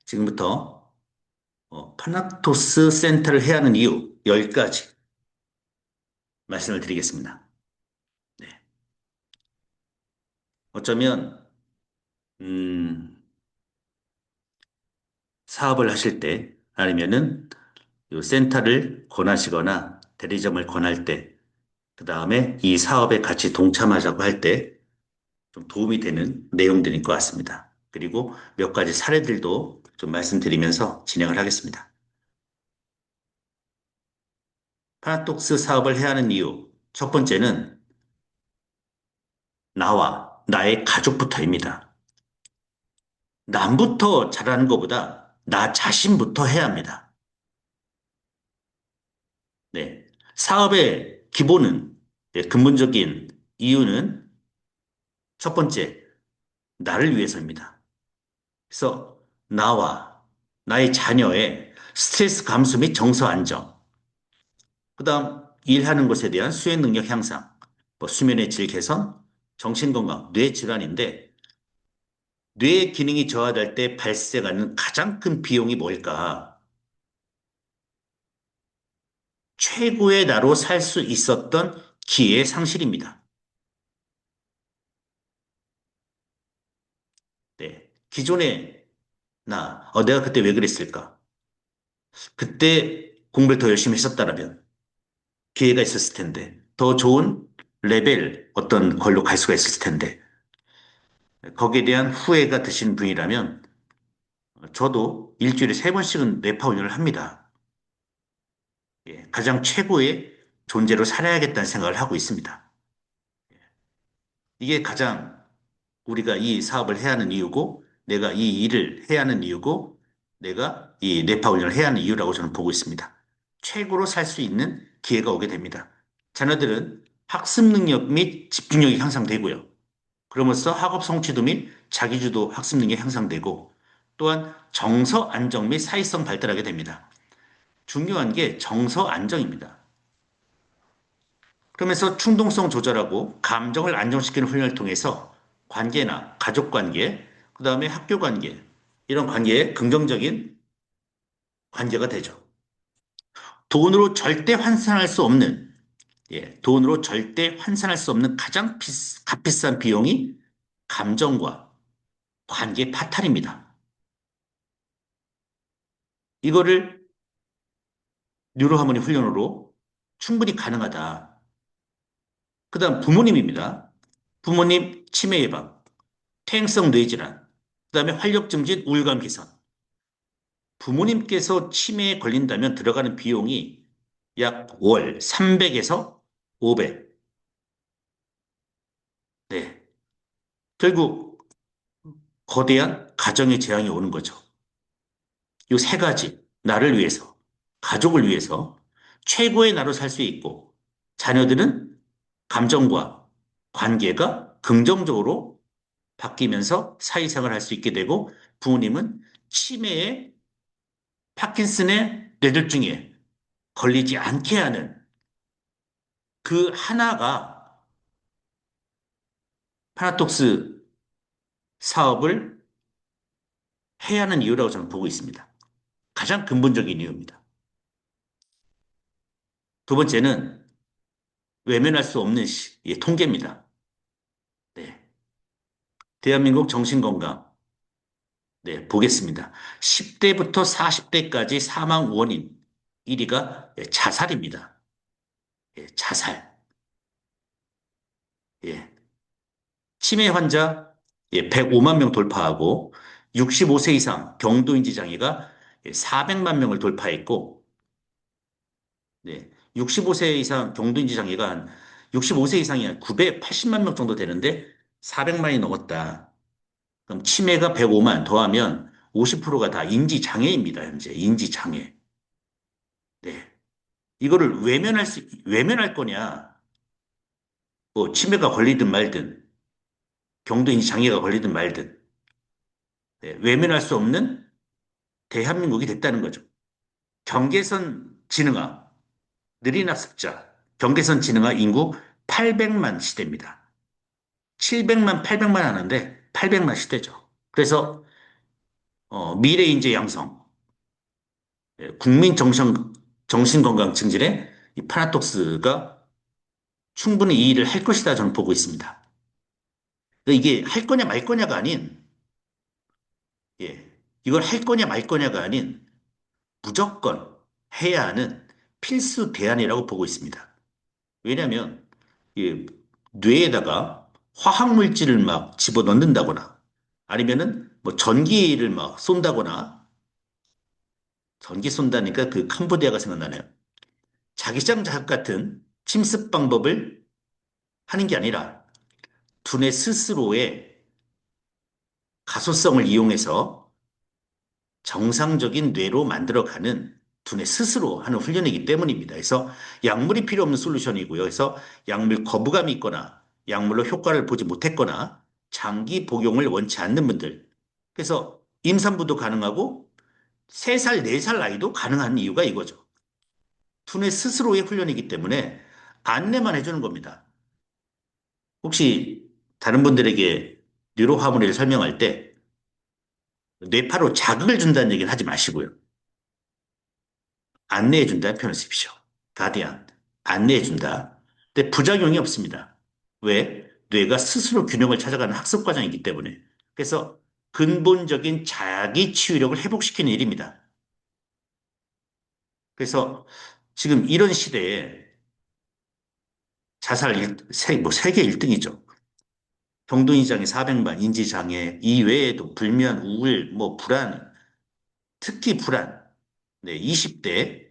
지금부터 파나토스 센터를 해야 하는 이유 10가지 말씀을 드리겠습니다. 네. 어쩌면 음, 사업을 하실 때 아니면은 이 센터를 권하시거나 대리점을 권할 때, 그 다음에 이 사업에 같이 동참하자고 할 때 좀 도움이 되는 내용들인 것 같습니다. 그리고 몇 가지 사례들도 좀 말씀드리면서 진행을 하겠습니다. 파나톡스 사업을 해야 하는 이유 첫 번째는 나와 나의 가족부터입니다. 남부터 잘하는 것보다 나 자신부터 해야 합니다. 네. 사업의 기본은, 네, 근본적인 이유는 첫 번째, 나를 위해서입니다. 그래서 나와 나의 자녀의 스트레스 감소 및 정서 안정, 그 다음 일하는 것에 대한 수행 능력 향상, 뭐 수면의 질 개선, 정신건강, 뇌 질환인데 뇌 기능이 저하될 때 발생하는 가장 큰 비용이 뭘까? 최고의 나로 살 수 있었던 기회의 상실입니다. 네. 기존의 내가 그때 왜 그랬을까? 그때 공부를 더 열심히 했었다라면 기회가 있었을 텐데, 더 좋은 레벨 어떤 걸로 갈 수가 있었을 텐데, 거기에 대한 후회가 드신 분이라면, 저도 일주일에 3번씩은 뇌파 훈련을 합니다. 예, 가장 최고의 존재로 살아야겠다는 생각을 하고 있습니다. 이게 가장 우리가 이 사업을 해야 하는 이유고, 내가 이 일을 해야 하는 이유고, 내가 이 뇌파 훈련을 해야 하는 이유라고 저는 보고 있습니다. 최고로 살 수 있는 기회가 오게 됩니다. 자녀들은 학습 능력 및 집중력이 향상되고요. 그러면서 학업 성취도 및 자기주도 학습 능력이 향상되고, 또한 정서 안정 및 사회성 발달하게 됩니다. 중요한 게 정서 안정입니다. 그러면서 충동성 조절하고 감정을 안정시키는 훈련을 통해서 관계나 가족 관계, 그 다음에 학교 관계, 이런 관계에 긍정적인 관계가 되죠. 돈으로 절대 환산할 수 없는, 돈으로 절대 환산할 수 없는 가장 값비싼 비용이 감정과 관계 파탈입니다. 이거를 뉴로하모니 훈련으로 충분히 가능하다. 그 다음 부모님입니다. 부모님 치매 예방, 퇴행성 뇌질환, 그 다음에 활력 증진, 우울감 개선. 부모님께서 치매에 걸린다면 들어가는 비용이 약 월 300에서 500. 네. 결국 거대한 가정의 재앙이 오는 거죠. 이 세 가지. 나를 위해서, 가족을 위해서 최고의 나로 살 수 있고, 자녀들은 감정과 관계가 긍정적으로 바뀌면서 사회생활을 할 수 있게 되고, 부모님은 치매에 파킨슨의 뇌졸중에 걸리지 않게 하는 그 하나가 파나톡스 사업을 해야 하는 이유라고 저는 보고 있습니다. 가장 근본적인 이유입니다. 두 번째는 외면할 수 없는 통계입니다. 네. 대한민국 정신건강. 네, 보겠습니다. 10대부터 40대까지 사망 원인 1위가 자살입니다. 예, 자살. 예. 치매 환자 105만 명 돌파하고 65세 이상 경도인지 장애가 400만 명을 돌파했고, 네, 65세 이상 경도인지 장애가 한 65세 이상이 한 980만 명 정도 되는데 400만이 넘었다. 그럼 치매가 105만 더하면 50%가 다 인지 장애입니다. 현재 인지 장애. 네, 이거를 외면할 거냐? 뭐 치매가 걸리든 말든 경도인지 장애가 걸리든 말든, 네, 외면할 수 없는 대한민국이 됐다는 거죠. 경계선 지능화, 느린 학습자, 경계선 지능화 인구 800만 시대입니다. 700만, 800만 하는데 800만 시대죠. 그래서 미래 인재 양성, 국민 정신건강 증진에 이 파나톡스가 충분히 이 일을 할 것이다 저는 보고 있습니다. 그러니까 이게 할 거냐 말 거냐가 아닌, 예, 이걸 할 거냐 말 거냐가 아닌 무조건 해야 하는 필수 대안이라고 보고 있습니다. 왜냐하면 이 뇌에다가 화학 물질을 막 집어넣는다거나 아니면은 뭐 전기를 막 쏜다거나 전기 쏜다니까 그 캄보디아가 생각나네요. 자기장 자극 같은 침습 방법을 하는 게 아니라 두뇌 스스로의 가소성을 이용해서 정상적인 뇌로 만들어가는 두뇌 스스로 하는 훈련이기 때문입니다. 그래서 약물이 필요 없는 솔루션이고요. 그래서 약물 거부감이 있거나 약물로 효과를 보지 못했거나 장기 복용을 원치 않는 분들. 그래서 임산부도 가능하고 3살, 4살 아이도 가능한 이유가 이거죠. 두뇌 스스로의 훈련이기 때문에 안내만 해주는 겁니다. 혹시 다른 분들에게 뉴로 하모니를 설명할 때 뇌파로 자극을 준다는 얘기는 하지 마시고요. 안내해준다는 표현을 쓰십시오. 가디안, 안내해준다. 근데 부작용이 없습니다. 왜? 뇌가 스스로 균형을 찾아가는 학습 과정이기 때문에. 그래서 근본적인 자기 치유력을 회복시키는 일입니다. 그래서 지금 이런 시대에 자살 뭐 세계 1등이죠. 경도인지장애 400만, 인지장애 이외에도 불면, 우울, 뭐 불안, 특히 불안. 네, 20대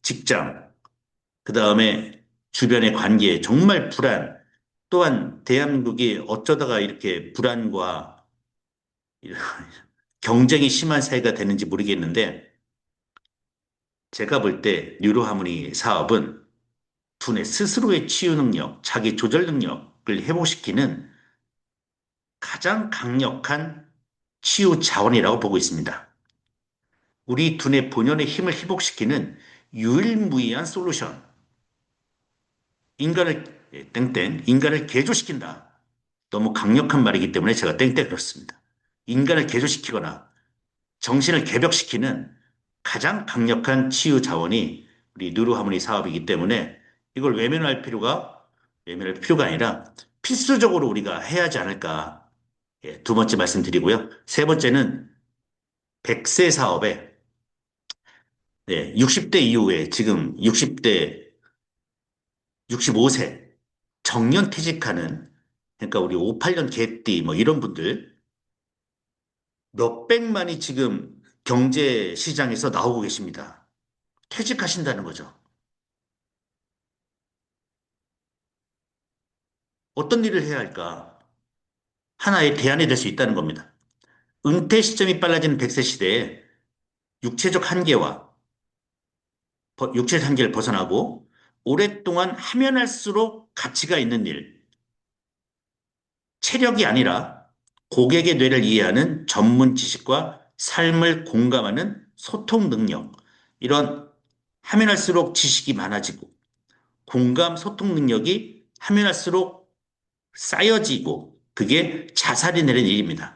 직장, 그 다음에 주변의 관계, 정말 불안. 또한 대한민국이 어쩌다가 이렇게 불안과 경쟁이 심한 사회가 되는지 모르겠는데, 제가 볼 때 뉴로하모니 사업은 두뇌 스스로의 치유 능력, 자기 조절 능력을 회복시키는 가장 강력한 치유 자원이라고 보고 있습니다. 우리 두뇌 본연의 힘을 회복시키는 유일무이한 솔루션. 인간을, 땡땡, 인간을 개조시킨다. 너무 강력한 말이기 때문에 제가 땡땡 그렇습니다. 인간을 개조시키거나 정신을 개벽시키는 가장 강력한 치유 자원이 우리 누르하모니 사업이기 때문에 이걸 외면할 필요가 아니라 필수적으로 우리가 해야 하지 않을까. 예, 두 번째 말씀드리고요. 세 번째는 100세 사업에, 60대 이후에 지금 60대, 65세 정년 퇴직하는, 그러니까 우리 58년 개띠 뭐 이런 분들 몇백만이 지금 경제 시장에서 나오고 계십니다. 퇴직하신다는 거죠. 어떤 일을 해야 할까? 하나의 대안이 될 수 있다는 겁니다. 은퇴 시점이 빨라지는 100세 시대에 육체적 한계와 육체적 한계를 벗어나고 오랫동안 하면 할수록 가치가 있는 일, 체력이 아니라 고객의 뇌를 이해하는 전문 지식과 삶을 공감하는 소통 능력, 이런 하면 할수록 지식이 많아지고 공감 소통 능력이 하면 할수록 쌓여지고 그게 자살이 내는 일입니다.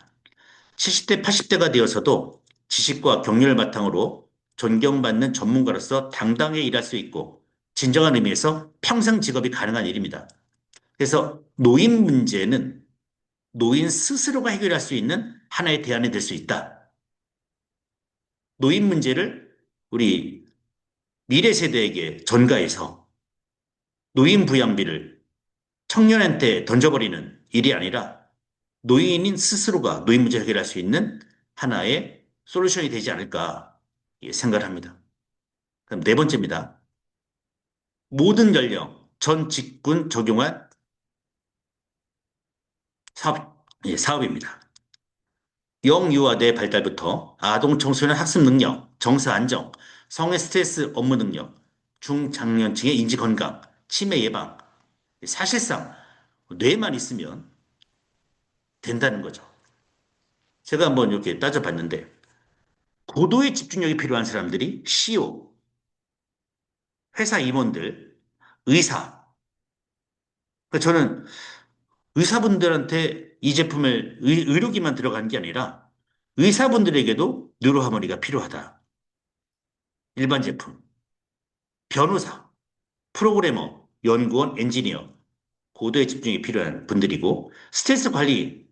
70대, 80대가 되어서도 지식과 경륜을 바탕으로 존경받는 전문가로서 당당히 일할 수 있고 진정한 의미에서 평생 직업이 가능한 일입니다. 그래서 노인 문제는 노인 스스로가 해결할 수 있는 하나의 대안이 될 수 있다. 노인 문제를 우리 미래 세대에게 전가해서 노인 부양비를 청년한테 던져버리는 일이 아니라 노인인 스스로가 노인 문제 해결할 수 있는 하나의 솔루션이 되지 않을까 생각을 합니다. 그럼 네 번째입니다. 모든 연령, 전 직군 적용한 사업입니다. 영유아대 발달부터 아동 청소년 학습 능력, 정서 안정, 성의 스트레스 업무 능력, 중장년층의 인지 건강, 치매 예방. 사실상 뇌만 있으면 된다는 거죠. 제가 한번 이렇게 따져봤는데 고도의 집중력이 필요한 사람들이 CEO, 회사 임원들, 의사. 그러니까 저는 의사분들한테 이 제품을 의료기만 들어간 게 아니라 의사분들에게도 뉴로하모니가 필요하다. 일반 제품, 변호사, 프로그래머, 연구원, 엔지니어, 고도의 집중이 필요한 분들이고, 스트레스 관리,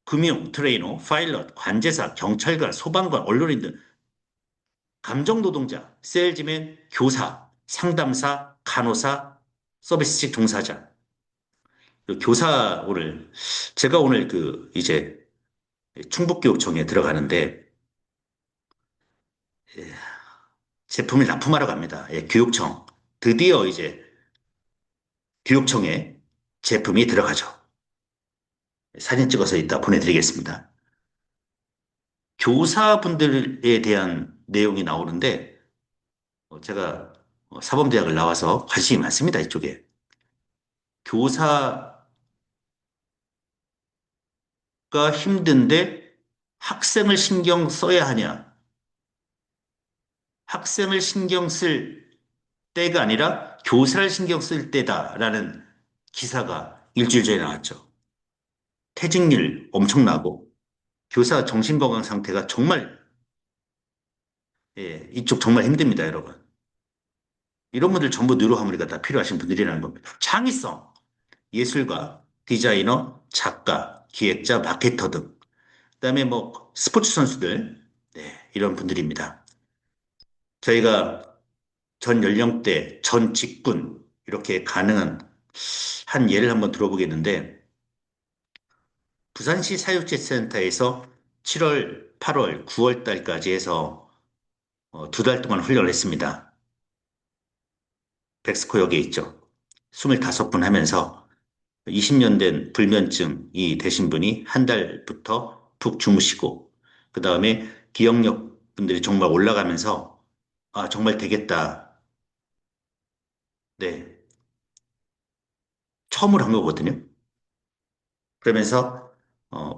금융, 트레이너, 파일럿, 관제사, 경찰관, 소방관, 언론인 등 감정 노동자, 세일즈맨, 교사, 상담사, 간호사, 서비스직 종사자. 그 교사 오늘 제가 오늘 그 이제 충북교육청에 들어가는데 제품을 납품하러 갑니다. 예, 교육청. 드디어 이제 교육청에 제품이 들어가죠. 사진 찍어서 이따 보내드리겠습니다. 교사분들에 대한 내용이 나오는데 제가 사범대학을 나와서 관심이 많습니다. 이쪽에. 교사가 힘든데 학생을 신경 써야 하냐? 학생을 신경 쓸 때가 아니라 교사를 신경 쓸 때다라는 기사가 일주일 전에 나왔죠. 퇴직률 엄청나고 교사 정신건강 상태가 정말 이쪽 정말 힘듭니다, 여러분. 이런 분들 전부 뉴로하모니가 다 필요하신 분들이라는 겁니다. 창의성, 예술가, 디자이너, 작가, 기획자, 마케터 등. 그다음에 뭐 스포츠 선수들, 이런 분들입니다. 저희가 전 연령대, 전 직군 이렇게 가능한 한 예를 한번 들어보겠는데 부산시 사육체센터에서 7월, 8월, 9월 달까지 해서 두 달 동안 훈련을 했습니다. 백스코역에 있죠. 25분 하면서 20년 된 불면증이 되신 분이 한 달부터 푹 주무시고 그 다음에 기억력 분들이 정말 올라가면서 아, 정말 되겠다. 네. 처음으로 한 거거든요. 그러면서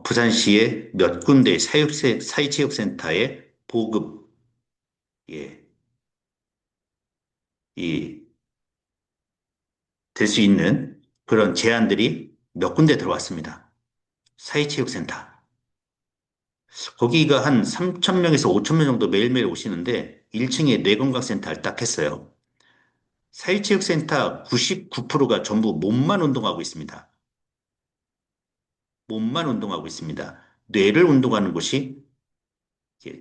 부산시의 몇 군데 사회체육센터에 보급, 예, 될 수 있는 그런 제안들이 몇 군데 들어왔습니다. 사회체육센터. 거기가 한 3천 명에서 5천 명 정도 매일매일 오시는데 1층에 뇌건강센터를 딱 했어요. 사회체육센터 99%가 전부 몸만 운동하고 있습니다. 몸만 운동하고 있습니다. 뇌를 운동하는 곳이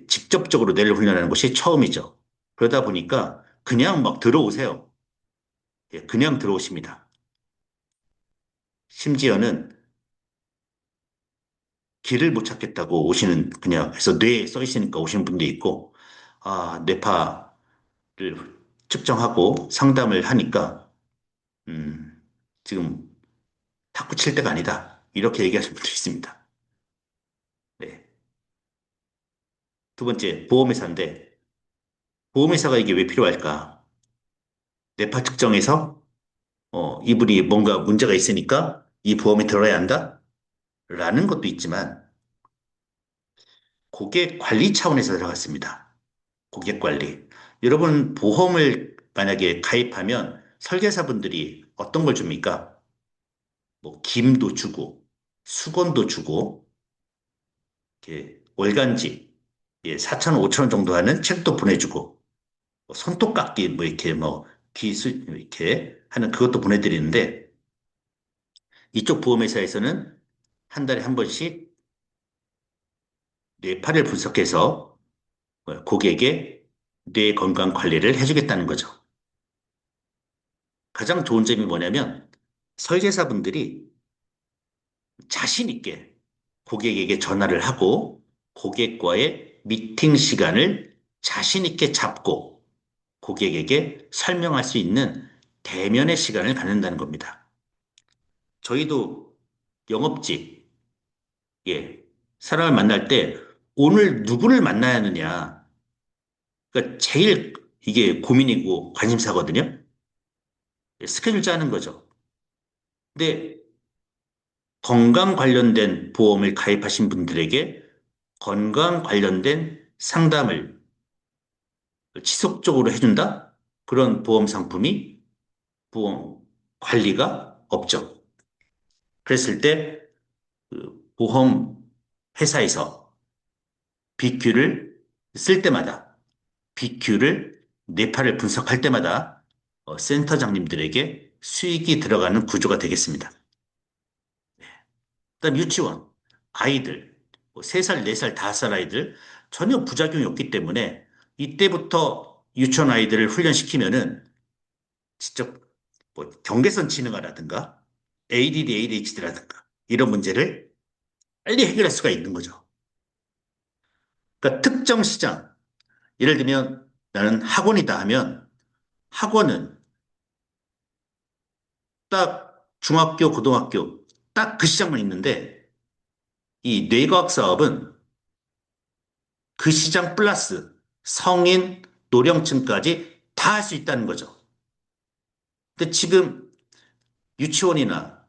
직접적으로 뇌를 훈련하는 곳이 처음이죠. 그러다 보니까 그냥 막 들어오세요. 그냥 들어오십니다. 심지어는 길을 못 찾겠다고 오시는 그냥 해서 뇌에 써 있으니까 오시는 분도 있고 아, 뇌파를 측정하고 상담을 하니까 음, 지금 탁구 칠 때가 아니다. 이렇게 얘기하시는 분도 있습니다. 네. 두 번째, 보험회사인데 보험회사가 이게 왜 필요할까? 뇌파 측정해서 이분이 뭔가 문제가 있으니까 이 보험에 들어야 한다? 라는 것도 있지만 고객 관리 차원에서 들어갔습니다. 고객 관리. 여러분, 보험을 만약에 가입하면 설계사분들이 어떤 걸 줍니까? 뭐, 김도 주고, 수건도 주고, 이렇게 월간지, 4천 원, 5천 원 정도 하는 책도 보내주고, 뭐 손톱깎이, 뭐, 이렇게 뭐, 이렇게 하는 그것도 보내드리는데, 이쪽 보험회사에서는 한 달에 한 번씩 뇌파를 분석해서 고객의 뇌 건강 관리를 해주겠다는 거죠. 가장 좋은 점이 뭐냐면 설계사분들이 자신 있게 고객에게 전화를 하고 고객과의 미팅 시간을 자신 있게 잡고 고객에게 설명할 수 있는 대면의 시간을 갖는다는 겁니다. 저희도 영업직, 사람을 만날 때 오늘 누구를 만나야 하느냐. 그러니까 제일 이게 고민이고 관심사거든요. 스케줄 짜는 거죠. 근데 건강 관련된 보험을 가입하신 분들에게 건강 관련된 상담을 지속적으로 해준다? 그런 보험 상품이 보험 관리가 없죠. 그랬을 때 그 보험 회사에서 BQ를 쓸 때마다, BQ를 뇌파를 분석할 때마다 센터장님들에게 수익이 들어가는 구조가 되겠습니다. 그다음 유치원, 아이들, 뭐 3살, 4살, 5살 아이들 전혀 부작용이 없기 때문에 이때부터 유치원 아이들을 훈련시키면은 직접 뭐 경계선 지능화라든가 ADD, ADHD라든가 이런 문제를 빨리 해결할 수가 있는 거죠. 그러니까 특정 시장, 예를 들면 나는 학원이다 하면 학원은 딱 중학교, 고등학교 딱 그 시장만 있는데 이 뇌과학 사업은 그 시장 플러스 성인, 노령층까지 다 할 수 있다는 거죠. 근데 지금 유치원이나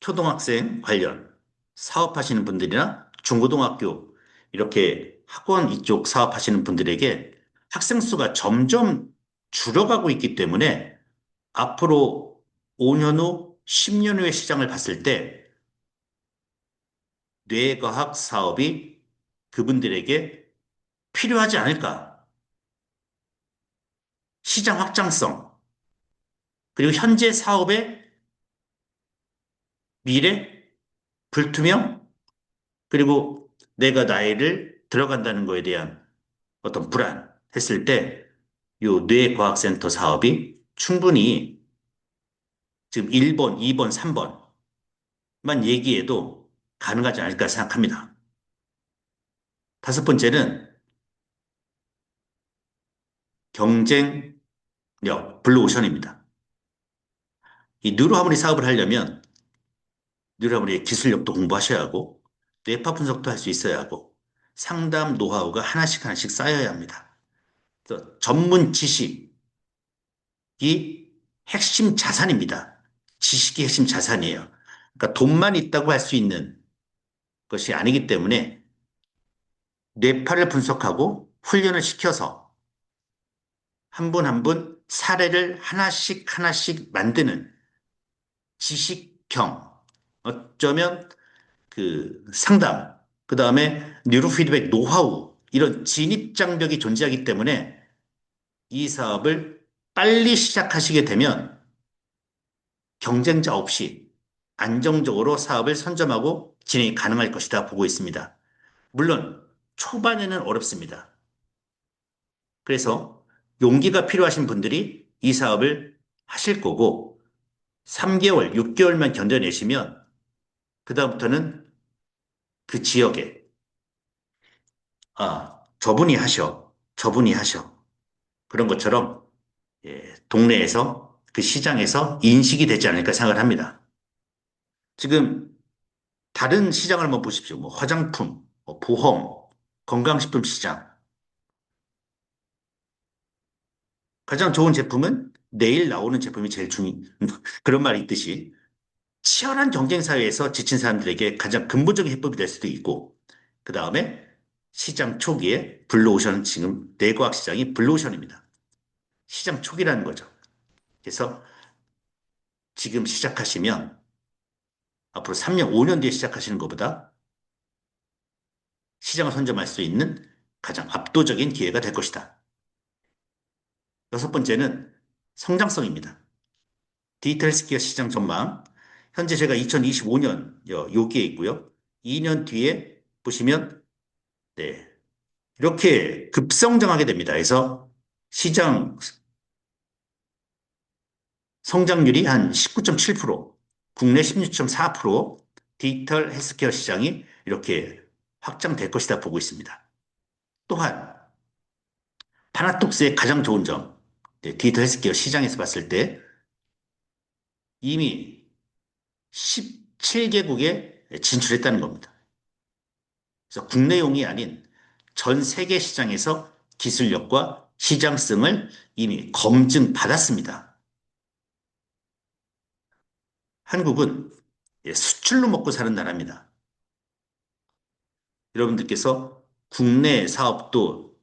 초등학생 관련 사업하시는 분들이나 중고등학교 이렇게 학원 이쪽 사업하시는 분들에게 학생 수가 점점 줄어가고 있기 때문에 앞으로 5년 후, 10년 후의 시장을 봤을 때 뇌과학 사업이 그분들에게 필요하지 않을까? 시장 확장성, 그리고 현재 사업의 미래, 불투명, 그리고 내가 나이를 들어간다는 거에 대한 어떤 불안 했을 때, 요 뇌과학센터 사업이 충분히 지금 1번, 2번, 3번만 얘기해도 가능하지 않을까 생각합니다. 다섯 번째는 경쟁력, 블루오션입니다. 이 뉴로하모니 사업을 하려면 뉴로하모니의 기술력도 공부하셔야 하고, 뇌파 분석도 할 수 있어야 하고, 상담 노하우가 하나씩 하나씩 쌓여야 합니다. 그래서 전문 지식이 핵심 자산입니다. 지식이 핵심 자산이에요. 그러니까 돈만 있다고 할 수 있는 것이 아니기 때문에 뇌파를 분석하고 훈련을 시켜서 한 분 한 분 사례를 하나씩 하나씩 만드는 지식경, 어쩌면 그 상담, 그 다음에 뉴로 피드백 노하우, 이런 진입장벽이 존재하기 때문에 이 사업을 빨리 시작하시게 되면 경쟁자 없이 안정적으로 사업을 선점하고 진행이 가능할 것이다 보고 있습니다. 물론 초반에는 어렵습니다. 그래서 용기가 필요하신 분들이 이 사업을 하실 거고 3개월, 6개월만 견뎌내시면 그다음부터는 그 지역에 저분이 하셔, 저분이 하셔. 그런 것처럼 동네에서 그 시장에서 인식이 되지 않을까 생각을 합니다. 지금 다른 시장을 한번 보십시오. 뭐 화장품, 뭐 보험, 건강식품 시장. 가장 좋은 제품은 내일 나오는 제품이 제일 그런 말이 있듯이 치열한 경쟁 사회에서 지친 사람들에게 가장 근본적인 해법이 될 수도 있고, 그 다음에 시장 초기에 블루오션, 지금 뇌과학 시장이 블루오션입니다. 시장 초기라는 거죠. 그래서 지금 시작하시면 앞으로 3년, 5년 뒤에 시작하시는 것보다 시장을 선점할 수 있는 가장 압도적인 기회가 될 것이다. 여섯 번째는 성장성입니다. 디지털 헬스케어 시장 전망. 현재 제가 2025년 여기에 있고요. 2년 뒤에 보시면 네, 이렇게 급성장하게 됩니다. 그래서 시장 성장률이 한 19.7%, 국내 16.4%, 디지털 헬스케어 시장이 이렇게 확장될 것이다 보고 있습니다. 또한 파나톡스의 가장 좋은 점, 네, 디지털 헬스케어 시장에서 봤을 때 이미 17개국에 진출했다는 겁니다. 그래서 국내용이 아닌 전 세계 시장에서 기술력과 시장성을 이미 검증받았습니다. 한국은 수출로 먹고 사는 나라입니다. 여러분들께서 국내 사업도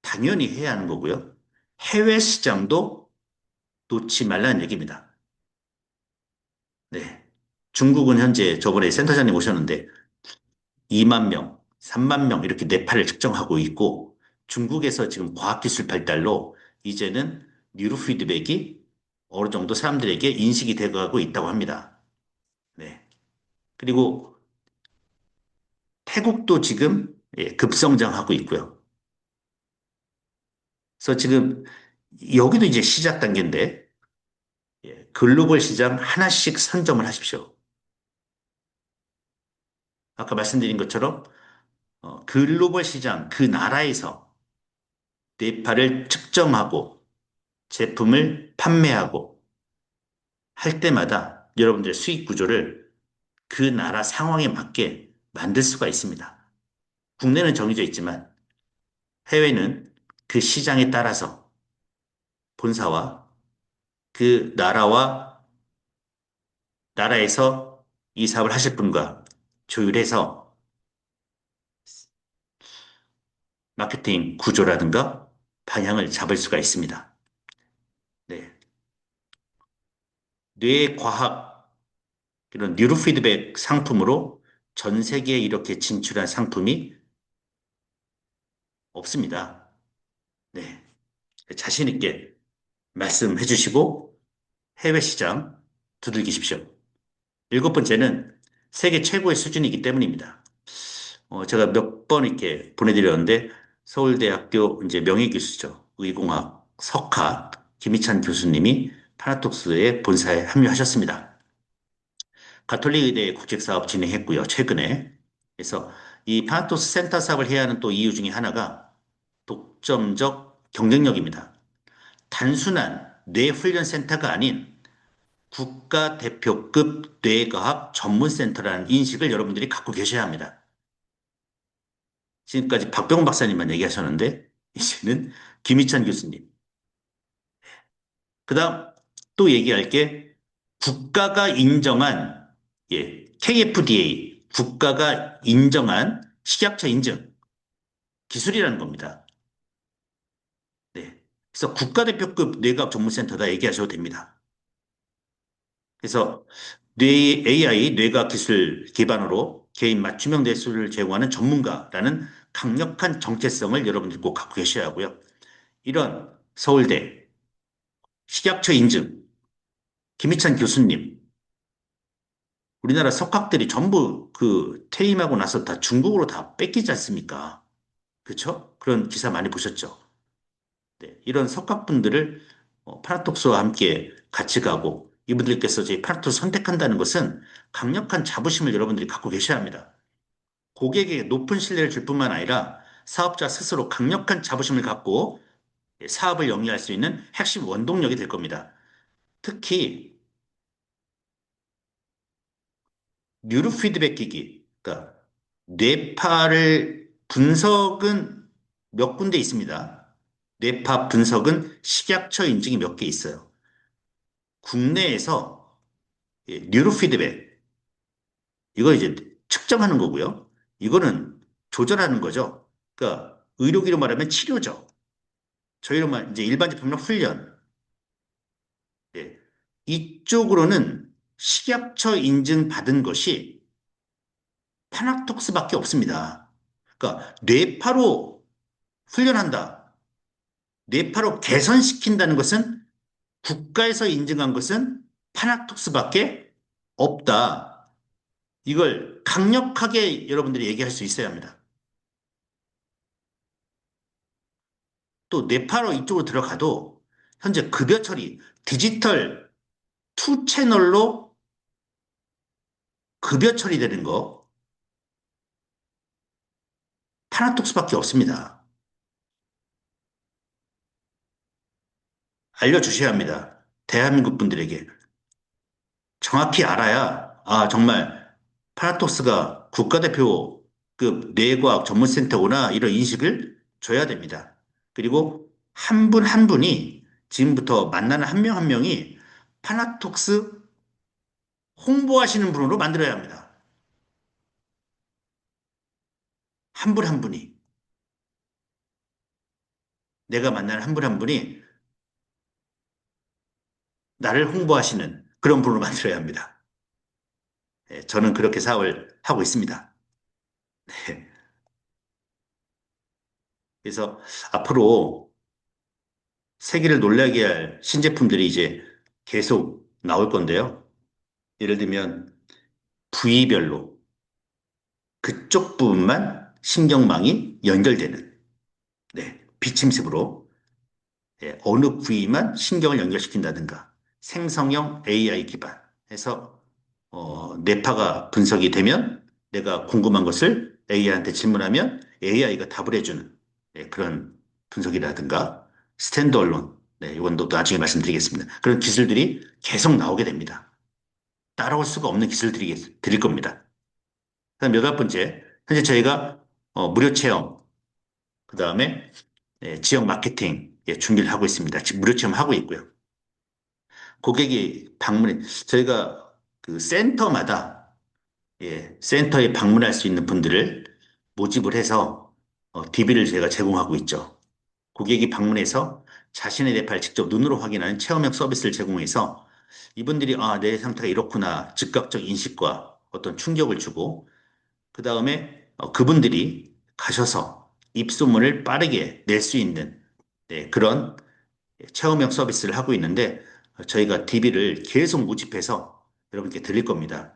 당연히 해야 하는 거고요. 해외 시장도 놓지 말라는 얘기입니다. 네. 중국은 현재 저번에 센터장님 오셨는데 2만 명, 3만 명 이렇게 뇌파를 측정하고 있고 중국에서 지금 과학기술 발달로 이제는 뉴로 피드백이 어느 정도 사람들에게 인식이 되어가고 있다고 합니다. 네. 그리고 태국도 지금 급성장하고 있고요. 그래서 지금 여기도 이제 시작 단계인데 글로벌 시장 하나씩 선점을 하십시오. 아까 말씀드린 것처럼 글로벌 시장 그 나라에서 뇌파를 측정하고 제품을 판매하고 할 때마다 여러분들의 수익 구조를 그 나라 상황에 맞게 만들 수가 있습니다. 국내는 정해져 있지만 해외는 그 시장에 따라서 본사와 그 나라에서 이 사업을 하실 분과 조율해서 마케팅 구조라든가 방향을 잡을 수가 있습니다. 네. 뇌과학, 이런 뉴로 피드백 상품으로 전 세계에 이렇게 진출한 상품이 없습니다. 네. 자신 있게 말씀해 주시고 해외 시장 두들기십시오. 일곱 번째는 세계 최고의 수준이기 때문입니다. 제가 몇 번 이렇게 보내드렸는데 서울대학교 이제 명예교수죠. 의공학 석학 김희찬 교수님이 파나톡스의 본사에 합류하셨습니다. 가톨릭 의대 국제사업 진행했고요. 최근에. 그래서 이 파나톡스 센터 사업을 해야 하는 또 이유 중에 하나가 독점적 경쟁력입니다. 단순한 뇌훈련 센터가 아닌 국가대표급 뇌과학 전문센터라는 인식을 여러분들이 갖고 계셔야 합니다. 지금까지 박병훈 박사님만 얘기하셨는데, 이제는 김희찬 교수님. 그 다음 또 얘기할 게 국가가 인정한, KFDA, 국가가 인정한 식약처 인증 기술이라는 겁니다. 네. 그래서 국가대표급 뇌과학 전문센터다 얘기하셔도 됩니다. 그래서 AI, 뇌과학 기술 기반으로 개인 맞춤형 뇌술을 제공하는 전문가라는 강력한 정체성을 여러분들 꼭 갖고 계셔야 하고요. 이런 서울대 식약처 인증, 김희찬 교수님, 우리나라 석학들이 전부 그 퇴임하고 나서 다 중국으로 다 뺏기지 않습니까? 그렇죠? 그런 기사 많이 보셨죠? 네, 이런 석학분들을 파나톡스와 함께 같이 가고 이분들께서 저희 파나톡스 선택한다는 것은 강력한 자부심을 여러분들이 갖고 계셔야 합니다. 고객에게 높은 신뢰를 줄 뿐만 아니라 사업자 스스로 강력한 자부심을 갖고 사업을 영위할 수 있는 핵심 원동력이 될 겁니다. 특히 뉴로 피드백 기기, 그러니까 뇌파를 분석은 몇 군데 있습니다. 뇌파 분석은 식약처 인증이 몇 개 있어요. 국내에서 뉴로 피드백, 이거 이제 측정하는 거고요. 이거는 조절하는 거죠. 그러니까 의료기로 말하면 치료죠. 저희로 말 이제 일반 제품은 훈련. 예. 이쪽으로는 식약처 인증 받은 것이 파낙톡스밖에 없습니다. 그러니까 뇌파로 훈련한다. 뇌파로 개선시킨다는 것은 국가에서 인증한 것은 파낙톡스밖에 없다. 이걸 강력하게 여러분들이 얘기할 수 있어야 합니다. 또 뇌파로 이쪽으로 들어가도 현재 급여 처리, 디지털 투 채널로 급여 처리되는 거 파나톡스밖에 없습니다. 알려주셔야 합니다. 대한민국 분들에게. 정확히 알아야, 아, 정말 파나톡스가 국가대표급 뇌과학 전문센터구나, 이런 인식을 줘야 됩니다. 그리고 한 분 한 분이 지금부터 만나는 한 명 한 명이 파나톡스 홍보하시는 분으로 만들어야 합니다. 한 분 한 분이. 내가 만나는 한 분 한 분이 나를 홍보하시는 그런 분으로 만들어야 합니다. 저는 그렇게 사업을 하고 있습니다. 네. 그래서 앞으로 세계를 놀라게 할 신제품들이 이제 계속 나올 건데요. 예를 들면 부위별로 그쪽 부분만 신경망이 연결되는, 네, 비침습으로, 예, 어느 부위만 신경을 연결시킨다든가 생성형 AI 기반 해서 뇌파가 분석이 되면 내가 궁금한 것을 AI한테 질문하면 AI가 답을 해주는, 네, 그런 분석이라든가 스탠드얼론, 네, 이건 또 나중에 말씀드리겠습니다. 그런 기술들이 계속 나오게 됩니다. 따라올 수가 없는 기술들이 드릴 겁니다. 그다음 여덟 번째, 현재 저희가 무료 체험, 그 다음에 지역 마케팅, 예, 준비를 하고 있습니다. 지금 무료 체험 하고 있고요. 고객이 방문해, 저희가 그 센터마다, 예, 센터에 방문할 수 있는 분들을 모집을 해서 DB를 저희가 제공하고 있죠. 고객이 방문해서 자신의 뇌파를 직접 눈으로 확인하는 체험형 서비스를 제공해서 이분들이 아, 내 상태가 이렇구나 즉각적 인식과 어떤 충격을 주고 그 다음에 그분들이 가셔서 입소문을 빠르게 낼 수 있는, 네, 그런 체험형 서비스를 하고 있는데 저희가 DB를 계속 모집해서 여러분께 드릴 겁니다.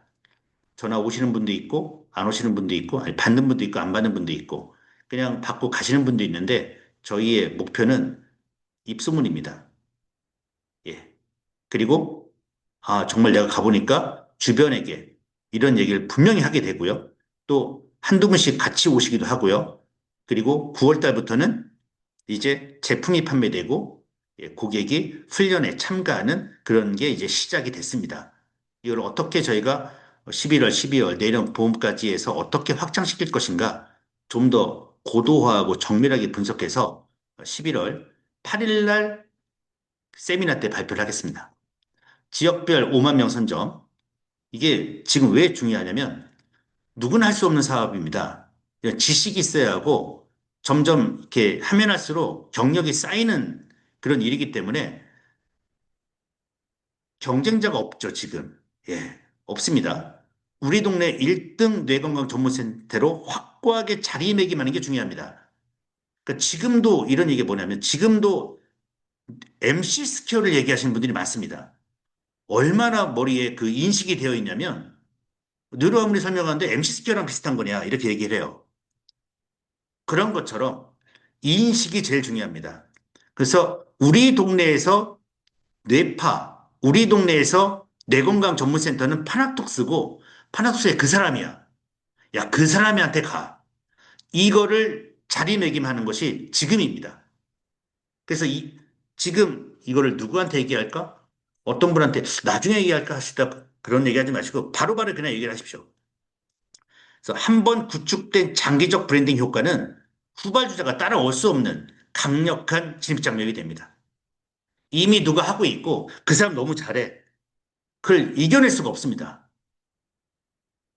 전화 오시는 분도 있고 안 오시는 분도 있고 아니, 받는 분도 있고 안 받는 분도 있고 그냥 받고 가시는 분도 있는데 저희의 목표는 입소문입니다. 예. 그리고 아, 정말 내가 가보니까 주변에게 이런 얘기를 분명히 하게 되고요. 또 한두 분씩 같이 오시기도 하고요. 그리고 9월 달부터는 이제 제품이 판매되고 예, 고객이 훈련에 참가하는 그런 게 이제 시작이 됐습니다. 이걸 어떻게 저희가 11월, 12월 내년 봄까지 해서 어떻게 확장시킬 것인가 좀 더 고도화하고 정밀하게 분석해서 11월 8일 날 세미나 때 발표를 하겠습니다. 지역별 5만 명 선정. 이게 지금 왜 중요하냐면 누구나 할 수 없는 사업입니다. 지식이 있어야 하고 점점 이렇게 하면 할수록 경력이 쌓이는 그런 일이기 때문에 경쟁자가 없죠, 지금. 예, 없습니다. 우리 동네 1등 뇌건강 전문센터로 확고하게 자리매김하는 게 중요합니다. 그러니까 지금도 이런 얘기가 뭐냐면 지금도 MC 스퀘어를 얘기하시는 분들이 많습니다. 얼마나 머리에 그 인식이 되어 있냐면 뉴로아무리 설명하는데 MC 스퀘어랑 비슷한 거냐 이렇게 얘기를 해요. 그런 것처럼 인식이 제일 중요합니다. 그래서 우리 동네에서 뇌파, 우리 동네에서 뇌건강 전문센터는 파나톡스고 파나톡스의 그 사람이야. 야, 그 사람한테 가. 이거를 자리매김하는 것이 지금입니다. 그래서 지금 이거를 누구한테 얘기할까? 어떤 분한테 나중에 얘기할까 하시다 그런 얘기하지 마시고 바로바로 그냥 얘기를 하십시오. 그래서 한 번 구축된 장기적 브랜딩 효과는 후발주자가 따라올 수 없는 강력한 진입장벽이 됩니다. 이미 누가 하고 있고 그 사람 너무 잘해. 그걸 이겨낼 수가 없습니다.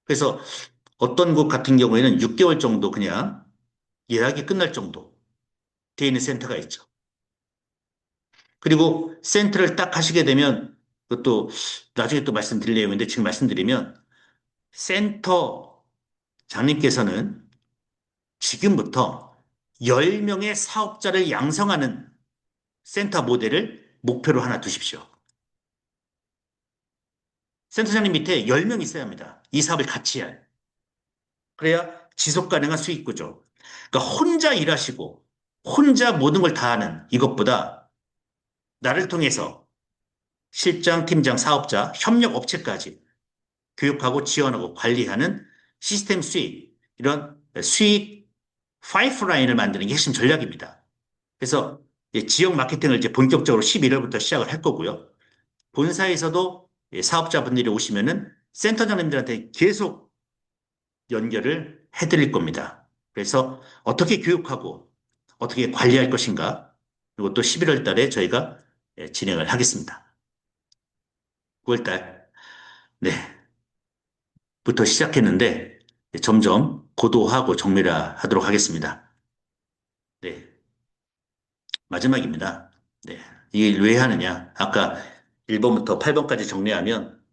그래서 어떤 곳 같은 경우에는 6개월 정도 그냥 예약이 끝날 정도 되어 있는 센터가 있죠. 그리고 센터를 딱 하시게 되면 그것도 나중에 또 말씀드릴 내용인데 지금 말씀드리면 센터 장님께서는 지금부터 10명의 사업자를 양성하는 센터 모델을 목표로 하나 두십시오. 센터장님 밑에 10명 있어야 합니다. 이 사업을 같이 할. 그래야 지속 가능한 수익 구조. 그러니까 혼자 일하시고 혼자 모든 걸 다 하는 이것보다 나를 통해서 실장, 팀장, 사업자, 협력 업체까지 교육하고 지원하고 관리하는 시스템 수익, 이런 수익 파이프라인을 만드는 게 핵심 전략입니다. 그래서 지역 마케팅을 이제 본격적으로 11월부터 시작을 할 거고요. 본사에서도 사업자분들이 오시면은 센터장님들한테 계속 연결을 해드릴 겁니다. 그래서 어떻게 교육하고 어떻게 관리할 것인가, 그리고 또 11월 달에 저희가 진행을 하겠습니다. 9월 달, 네, 부터 시작했는데 점점 고도화하고 정밀화하도록 하겠습니다. 네, 마지막입니다. 네, 이게 왜 하느냐? 아까 1번부터 8번까지 정리하면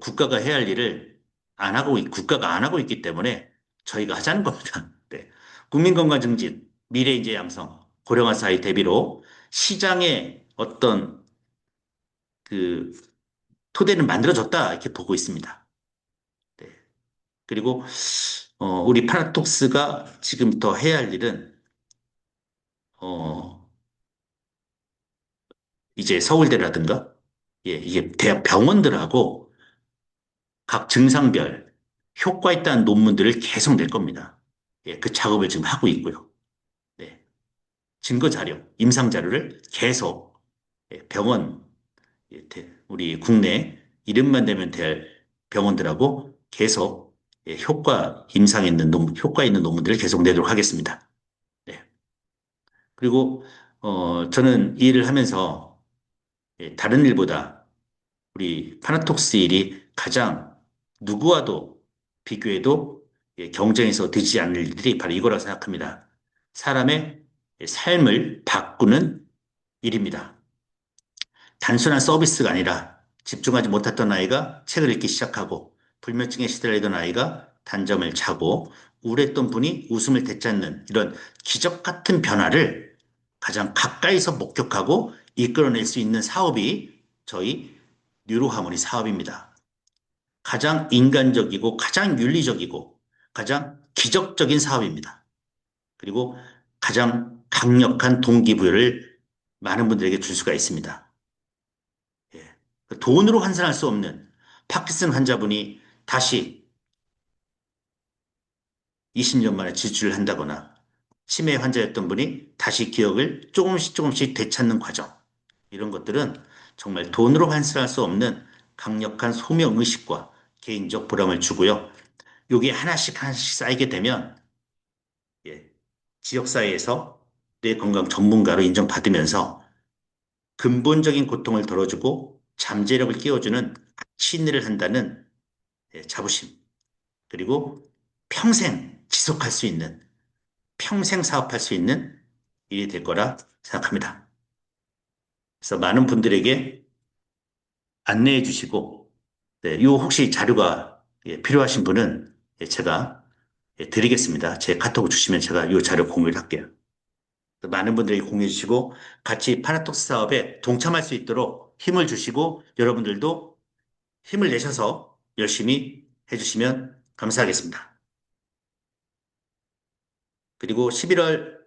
국가가 해야 할 일을 국가가 안 하고 있기 때문에 저희가 하자는 겁니다. 네. 국민건강 증진. 미래 인재 양성, 고령화 사회 대비로 시장에 어떤 그 토대는 만들어졌다 이렇게 보고 있습니다. 네. 그리고 우리 파나톡스가 지금부터 해야 할 일은 어, 이제 서울대라든가 예, 이게 대학 병원들하고 각 증상별 효과 있다는 논문들을 계속 낼 겁니다. 예, 그 작업을 지금 하고 있고요. 네. 증거 자료, 임상 자료를 계속 예, 병원, 예, 우리 국내 이름만 대면 될 병원들하고 계속 예, 효과 있는 논문들을 계속 내도록 하겠습니다. 네. 그리고 저는 이 일을 하면서 예, 다른 일보다 우리 파나톡스 일이 가장 누구와도 비교해도 예, 경쟁에서 되지 않을 일들이 바로 이거라고 생각합니다. 사람의 삶을 바꾸는 일입니다. 단순한 서비스가 아니라 집중하지 못했던 아이가 책을 읽기 시작하고 불면증에 시달리던 아이가 단점을 차고 우울했던 분이 웃음을 되찾는 이런 기적 같은 변화를 가장 가까이서 목격하고 이끌어낼 수 있는 사업이 저희 뉴로하모니 사업입니다. 가장 인간적이고 가장 윤리적이고 가장 기적적인 사업입니다. 그리고 가장 강력한 동기부여를 많은 분들에게 줄 수가 있습니다. 예. 돈으로 환산할 수 없는 파킨슨 환자분이 다시 20년 만에 지출을 한다거나 치매 환자였던 분이 다시 기억을 조금씩 조금씩 되찾는 과정. 이런 것들은 정말 돈으로 환산할 수 없는 강력한 소명의식과 개인적 보람을 주고요. 요게 하나씩 하나씩 쌓이게 되면 예, 지역사회에서 뇌 건강 전문가로 인정받으면서 근본적인 고통을 덜어주고 잠재력을 끼워주는 가치 있는 일을 한다는 예, 자부심 그리고 평생 지속할 수 있는 평생 사업할 수 있는 일이 될 거라 생각합니다. 그래서 많은 분들에게 안내해 주시고 네, 요 혹시 자료가 예, 필요하신 분은 예, 제가 예, 드리겠습니다. 제 카톡 주시면 제가 요 자료 공유를 할게요. 많은 분들이 공유해 주시고 같이 파나톡스 사업에 동참할 수 있도록 힘을 주시고 여러분들도 힘을 내셔서 열심히 해주시면 감사하겠습니다. 그리고 11월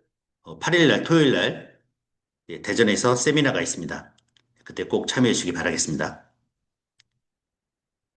8일 날 토요일 날 예, 대전에서 세미나가 있습니다. 그때 꼭 참여해 주시기 바라겠습니다.